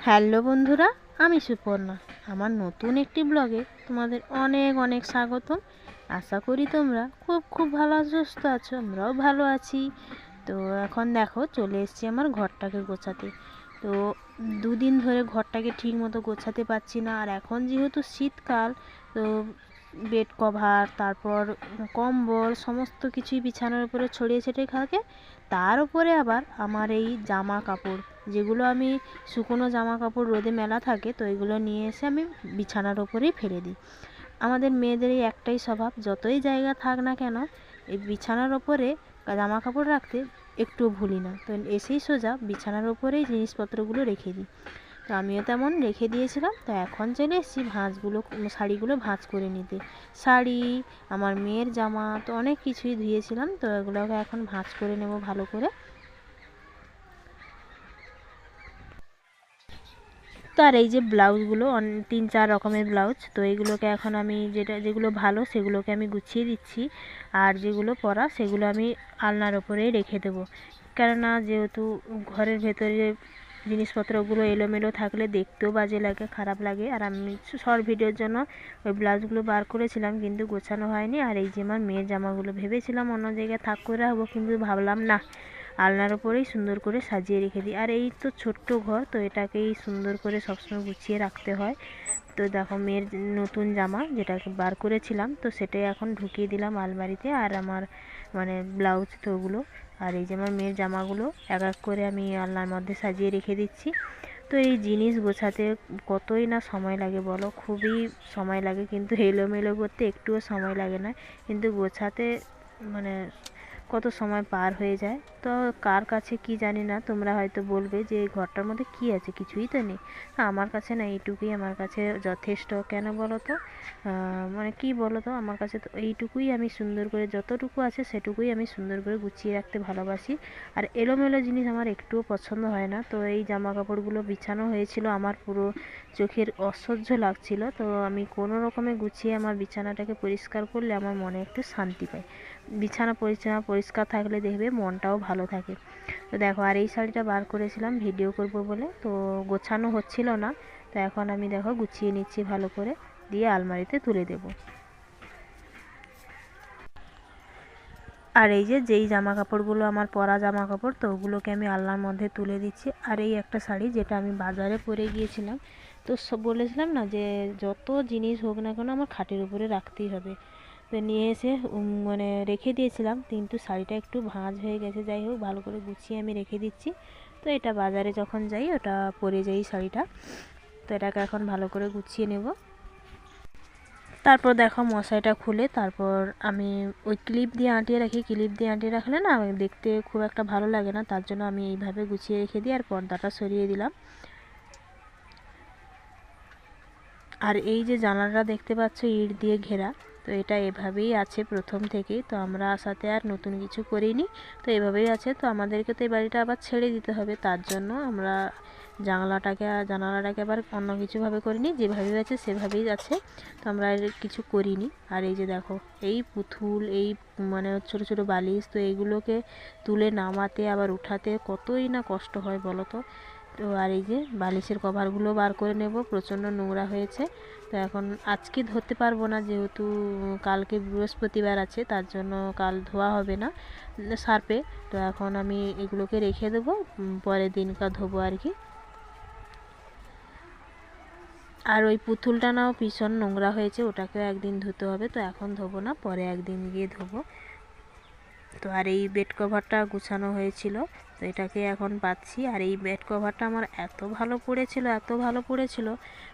Hello বন্ধুরা, আমি সুপর্ণা। আমার নতুন একটি ব্লগে তোমাদের অনেক অনেক স্বাগতম। আশা করি তোমরা খুব খুব ভালো আছো, সুস্থ আছো। আমরাও ভালো আছি। তো এখন দেখো চলে এসেছি আমার ঘরটাকে গোছাতে। তো দুদিন ধরে ঘরটাকে ঠিক মতো গোছাতে পারছি না। আর এখন যেহেতু শীতকাল, তো বেড কভার, তারপর কম্বল, সমস্ত কিছুই বিছানার উপরে ছড়িয়ে ছিটিয়ে থাকে। তার উপরে আবার আমার এই জামা কাপড়, যেগুলো আমি শুকনো জামা কাপড় রোদে মেলা থাকে, তো এগুলো নিয়ে এসে আমি বিছানার ওপরেই ফেলে দিই। আমাদের মেয়েদের এই একটাই স্বভাব, যতই জায়গা থাক না কেন এই বিছানার ওপরে জামা কাপড় রাখতে একটুও ভুলি না। তো এসেই সোজা বিছানার ওপরেই জিনিসপত্রগুলো রেখে দিই। তো আমিও তেমন রেখে দিয়েছিলাম। তো এখন চলে এসেছি শাড়িগুলো ভাঁজ করে নিতে। শাড়ি, আমার মেয়ের জামা, তো অনেক কিছুই ধুয়েছিলাম, তো এগুলোকে এখন ভাঁজ করে নেব ভালো করে। তো আর এই যে ব্লাউজগুলো 3-4 রকমের ব্লাউজ, তো এইগুলোকে এখন আমি যেগুলো ভালো সেগুলোকে আমি গুছিয়ে দিচ্ছি। আর যেগুলো পরা সেগুলো আমি আলনার ওপরেই রেখে দেবো। কেননা যেহেতু ঘরের ভেতরে জিনিসপত্রগুলো এলোমেলো থাকলে দেখতেও বাজে লাগে, খারাপ লাগে। আর আমি শর্ট ভিডিওর জন্য ওই ব্লাউজগুলো বার করেছিলাম, কিন্তু গোছানো হয়নি। আর এই যে আমার মেয়ের জামাগুলো ভেবেছিলাম অন্য জায়গায় থাক করে রাখবো, কিন্তু ভাবলাম না, আলনার ওপরেই সুন্দর করে সাজিয়ে রেখে দিই। আর এই তো ছোট্ট ঘর, তো এটাকেই সুন্দর করে সবসময় গুছিয়ে রাখতে হয়। তো দেখো মেয়ের নতুন জামা যেটাকে বার করেছিলাম, তো সেটাই এখন ঢুকিয়ে দিলাম আলমারিতে। আর আমার ব্লাউজ তো ওগুলো, আর এই যে আমার মেয়ের জামাগুলো এক এক করে আমি আলনার মধ্যে সাজিয়ে রেখে দিচ্ছি। তো এই জিনিস গোছাতে কতই না সময় লাগে বলো, খুবই সময় লাগে, কিন্তু এলোমেলো করতে একটুও সময় লাগে না, কিন্তু গোছাতে মানে কত সময় পার হয়ে যায়। তো কার কাছে কি জানি না, তোমরা হয়তো বলবে যে এই ঘরটার মধ্যে কি আছে, কিছুই তো নেই। আমার কাছে না এইটুকুই আমার কাছে যথেষ্ট। কেন বলো তো, মানে কি বলো তো, আমার কাছে তো এইটুকুই, আমি সুন্দর করে যতটুকু আছে সেটুকুই আমি সুন্দর করে গুছিয়ে রাখতে ভালোবাসি। আর এলোমেলো জিনিস আমার একটুও পছন্দ হয় না। তো এই জামা কাপড়গুলো বিছানো হয়েছিল, আমার পুরো চোখের অসহ্য লাগছিল। তো আমি কোনো রকমে গুছিয়ে আমার বিছানাটাকে পরিষ্কার করলে আমার মনে একটু শান্তি পায়। বিছানা পরিষ্কার থাকলে দেখবে মনটাও ভালো থাকে। তো দেখো, আর এই শাড়িটা বার করেছিলাম ভিডিও করব বলে, তো গোছানো হচ্ছিল না। তো এখন আমি দেখো গুছিয়ে নিচ্ছি ভালো করে, দিয়ে আলমারিতে তুলে দেব। আর এই যে যেই জামা কাপড়গুলো আমার পরা জামা কাপড়, তো ওগুলোকে আমি আলনার মধ্যে তুলে দিচ্ছি। আর এই একটা শাড়ি যেটা আমি বাজারে পরে গিয়েছিলাম, তো বলেছিলাম না যে যত জিনিস হোক না কেন আমার খাটের উপরে রাখতেই হবে। তো নিয়ে এসে মানে রেখে দিয়েছিলাম, কিন্তু শাড়িটা একটু ভাঁজ হয়ে গেছে। যাই হোক, ভালো করে গুছিয়ে আমি রেখে দিচ্ছি। তো এটা বাজারে যখন যাই ওটা পরে যাই শাড়িটা। তো এটাকে এখন ভালো করে গুছিয়ে নেব। তারপর দেখো মশারিটা খুলে তারপর আমি ওই ক্লিপ দিয়ে আঁটিয়ে রাখি। ক্লিপ দিয়ে আঁটিয়ে রাখলে না দেখতে খুব একটা ভালো লাগে না, তার জন্য আমি এইভাবে গুছিয়ে রেখে দিই। আর পর্দাটা সরিয়ে দিলাম। আর এই যে জানালাটা দেখতে পাচ্ছ ইট দিয়ে ঘেরা, তো এটা এভাবেই আছে প্রথম থেকেই। তো আমরা আসাতে আর নতুন কিছু করিনি, তো এভাবেই আছে। তো আমাদেরকে তো এই বাড়িটা আবার ছেড়ে দিতে হবে, তার জন্য আমরা জানালাটাকে আবার অন্য কিছুভাবে করিনি, যেভাবেই আছে সেভাবেই আছে। তো আমরা আর কিছু করিনি। আর এই যে দেখো এই পুতুল, এই মানে ছোট ছোট বালিশ, তো এইগুলোকে তুলে নামাতে আবার উঠাতে কতই না কষ্ট হয় বলো তো। তো আর এই যে বালিশের কভারগুলো বার করে নেব, প্রচণ্ড নোংরা হয়েছে। তো এখন আজকে ধরতে পারবো না, যেহেতু কালকে বৃহস্পতিবার আছে, তার জন্য কাল ধোয়া হবে না সার্ফে। তো এখন আমি এগুলোকে রেখে দেবো, পরের দিনকার ধোবো আর কি। আর ওই পুতুলটা নাও ভীষণ নোংরা হয়েছে, ওটাকেও একদিন ধুতে হবে। তো এখন ধোবো না, পরে একদিন গিয়ে ধোবো। তো আর এই বেড কভারটা গুছানো হয়েছিল, তো এটাকে এখন পাচ্ছি। আর এই বেড কভারটা আমার এত ভালো পড়েছিল, এত ভালো পড়েছিল,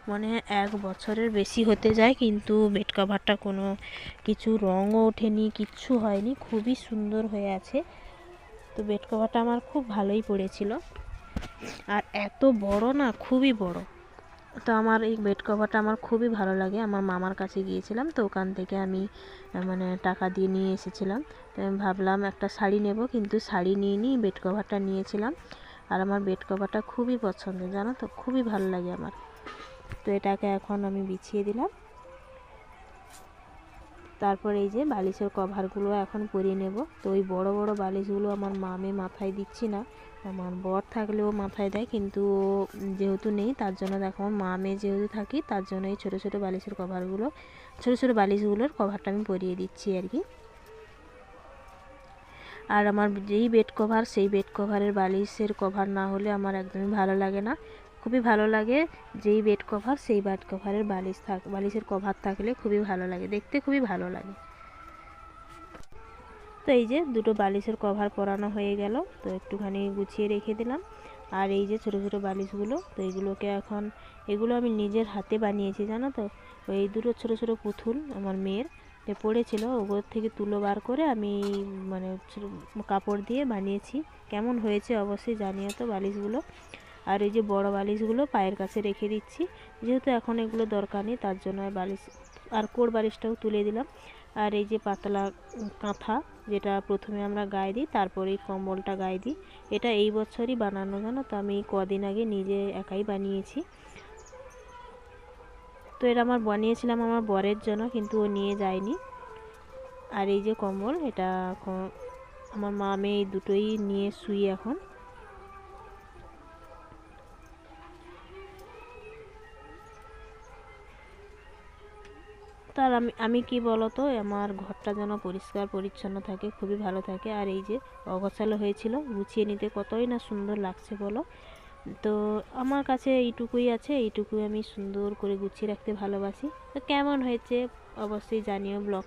মানে 1 বছরের বেশি হতে যায়, কিন্তু বেড কভারটা কোনো কিছু রঙও ওঠেনি, কিচ্ছু হয়নি, খুবই সুন্দর হয়ে আছে। তো বেড কভারটা আমার খুব ভালোই পড়েছিল। আর এত বড় না, খুবই বড়। তো আমার এই বেড কভারটা আমার খুবই ভালো লাগে। আমার মামার কাছে গিয়েছিলাম, তো ওখান থেকে আমি মানে টাকা দিয়ে নিয়ে এসেছিলাম। তো আমি ভাবলাম একটা শাড়ি নেব, কিন্তু শাড়ি নিইনি, বেড কভারটা নিয়েছিলাম। আর আমার বেড কভারটা খুবই পছন্দের, জানো তো, খুবই ভালো লাগে আমার। তো এটাকে এখন আমি বিছিয়ে দিলাম। তারপর এই যে বালিশের কভারগুলো এখন পরিয়ে নেব। তো ওই বড় বড় বালিশগুলো আমার মাথায় দিচ্ছি না, আমার বর থাকলেও মাথায় দেয়, কিন্তু যেহেতু নেই তার জন্য দেখো আমার মা মেয়ে যেহেতু থাকি তার জন্য এই ছোটো ছোটো বালিশের কভারগুলো, ছোটো ছোটো বালিশগুলোর কভারটা আমি পরিয়ে দিচ্ছি আর কি। আর আমার যেই বেড কভার সেই বেড কভারের বালিশের কভার না হলে আমার একদমই ভালো লাগে না। খুবই ভালো লাগে যেই বেড কভার সেই বেড কভারের বালিশের কভার থাকলে খুবই ভালো লাগে, দেখতে খুবই ভালো লাগে। তো এই যে দুটো বালিশের কভার পরানো হয়ে গেল, তো একটুখানি গুছিয়ে রেখে দিলাম। আর এই যে ছোটো ছোটো বালিশগুলো, তো এগুলোকে এখন, এগুলো আমি নিজের হাতে বানিয়েছি জানো তো। ওই দুটো ছোটো ছোটো পুতুল আমার মেয়ের পড়েছিল, ওগুলোর থেকে তুলো বার করে আমি মানে কাপড় দিয়ে বানিয়েছি। কেমন হয়েছে অবশ্যই জানিও তো বালিশগুলো। আর এই যে বড় বালিশগুলো পায়ের কাছে রেখে দিচ্ছি, যেহেতু এখন এগুলো দরকার নেই তার জন্য বালিশ আর কোর বালিশটাও তুলে দিলাম। আর এই যে পাতলা কাঁথা, যেটা প্রথমে আমরা গায়ে দিই তারপরেই কম্বলটা গায়ে দিই, এটা এই বছরই বানানো জানো তো, আমি কদিন আগে নিজে একাই বানিয়েছি। তো এটা আমার বানিয়েছিলাম আমার বরের জন্য, কিন্তু ও নিয়ে যায়নি। আর এই যে কম্বল, এটা আমার মা মেয়ে এই দুটোই নিয়ে শুই এখন। তার আমি কি বলতো, আমার ঘরটা যেন পরিষ্কার পরিচ্ছন্ন থাকে, খুবই ভালো থাকে। আর এই যে অগোছালো হয়েছিল, গুছিয়ে নিতে কতই না সুন্দর লাগছে বলো। তো আমার কাছে এইটুকুই আছে, এইটুকুই আমি সুন্দর করে গুছিয়ে রাখতে ভালোবাসি। তো কেমন হয়েছে অবশ্যই জানিও ব্লগ।